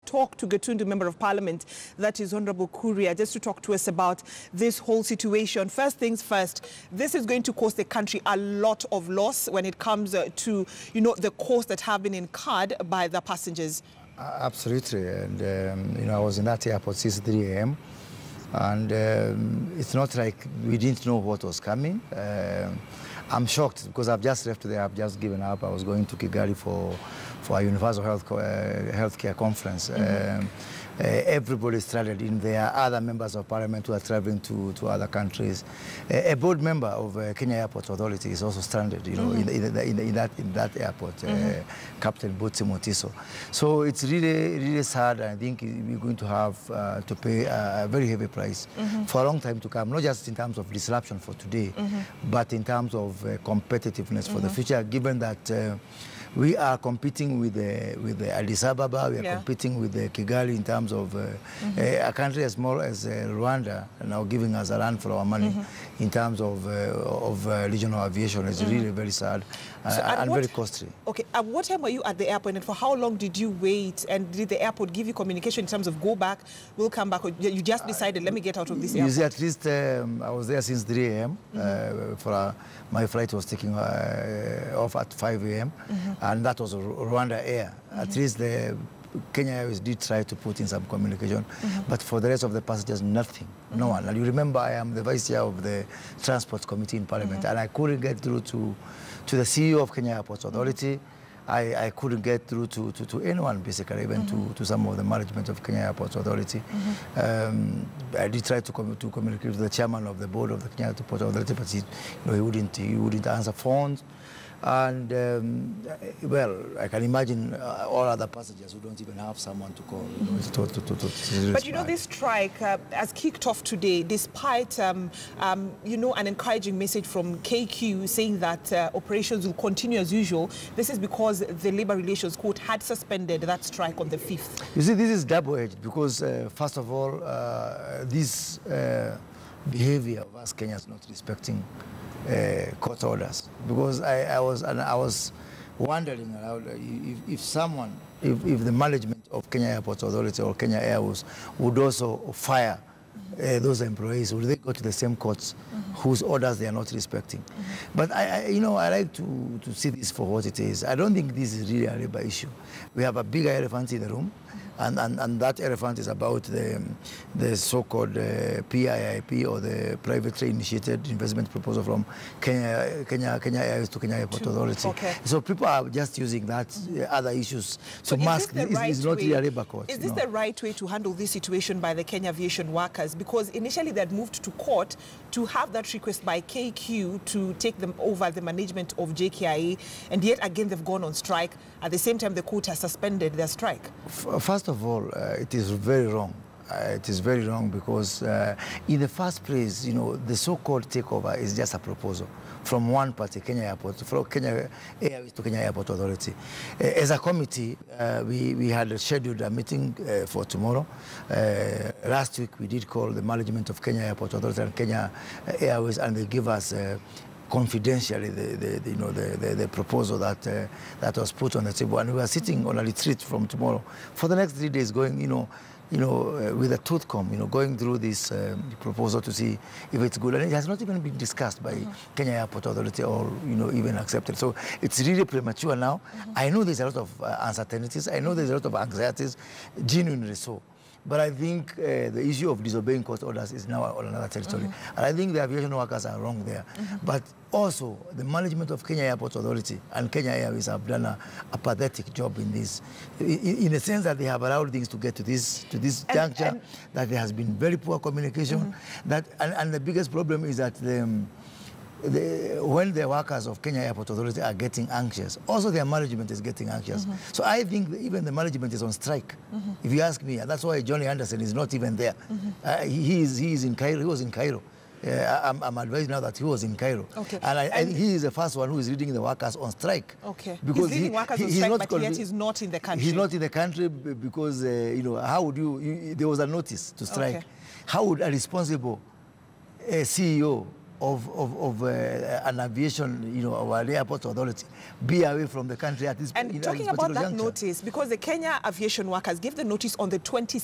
talk to Gatundu Member of Parliament, that is Honorable Kuria, just to talk to us about this whole situation. First things first, this is going to cost the country a lot of loss when it comes to, you know, the costs that have been incurred by the passengers. Absolutely, and you know, I was in that airport since 3 a.m. and it's not like we didn't know what was coming. I'm shocked because I've just left there. I've just given up. I was going to Kigali for a universal healthcare conference. Everybody stranded in there. Other members of parliament who are traveling to other countries. A board member of Kenya Airport Authority is also stranded, you know, in that airport, Captain Butsi Motiso. So it's really sad. I think we're going to have to pay a very heavy price for a long time to come, not just in terms of disruption for today, but in terms of competitiveness for the future, given that we are competing with the Addis Ababa, we are competing with the Kigali in terms of a country as small as Rwanda now giving us a run for our money in terms of regional aviation. It's really very sad and very costly. Okay, at what time were you at the airport and for how long did you wait? And did the airport give you communication in terms of go back, we'll come back, or you just decided, let me get out of this airport? You see, at least I was there since 3 a.m. My flight was taking off at 5 a.m. And that was Rwanda Air. At least the Kenya Airways did try to put in some communication, but for the rest of the passengers, nothing, no one. And you remember, I am the vice chair of the Transport Committee in Parliament, and I couldn't get through to the CEO of Kenya Airports Authority. I couldn't get through to anyone, basically, even to some of the management of Kenya Airports Authority. I did try to communicate with the chairman of the board of the Kenya Airports Authority, but he wouldn't answer phones. And, well, I can imagine all other passengers who don't even have someone to call. But, you know, this strike has kicked off today, despite, you know, an encouraging message from KQ saying that operations will continue as usual. This is because the Labour Relations Court had suspended that strike on the 5th. You see, this is double-edged because, first of all, this behavior of us Kenyans not respecting court orders, because I was wondering if the management of Kenya Airports Authority or Kenya Airways would also fire those employees. Would they go to the same courts whose orders they are not respecting? But you know, I like to see this for what it is. I don't think this is really a labor issue. We have a bigger elephant in the room. And that elephant is about the so-called PIIP, or the privately initiated investment proposal from Kenya Airways to Kenya Airport Authority. So people are just using that other issues to mask this is not really a labor court. Is this the right way to handle this situation by the Kenya aviation workers? Because initially they had moved to court to have that request by KQ to take them over the management of JKIA, and yet again they've gone on strike. At the same time, the court has suspended their strike. First of all, it is very wrong. It is very wrong because in the first place, you know, the so-called takeover is just a proposal from one party, Kenya Airport, from Kenya Airways to Kenya Airport Authority. As a committee, we had scheduled a meeting for tomorrow. Last week, we did call the management of Kenya Airport Authority and Kenya Airways, and they give us confidentially the proposal that was put on the table, and we are sitting on a retreat from tomorrow for the next 3 days, going with a tooth comb, going through this proposal to see if it's good, and it has not even been discussed by Kenya Airport Authority or even accepted. So it's really premature now. I know there's a lot of uncertainties. I know there's a lot of anxieties, genuinely so. But I think the issue of disobeying court orders is now on another territory. And I think the aviation workers are wrong there. But also, the management of Kenya Airports Authority and Kenya Airways have done a pathetic job in this, in the sense that they have allowed things to get to this juncture, that there has been very poor communication. And the biggest problem is that when the workers of Kenya Airport Authority are getting anxious, also their management is getting anxious. So I think even the management is on strike, if you ask me. And that's why Johnny Anderson is not even there. He is in Cairo. He was in Cairo. I'm advised now that he was in Cairo. And he is the first one who is leading the workers on strike. Because he's leading workers on strike, but yet he's not in the country. He's not in the country because, how would there was a notice to strike. How would a responsible CEO of an aviation, you know, our airport authority be away from the country at this. And talking about that notice, because the Kenya Aviation Workers gave the notice on the 27th.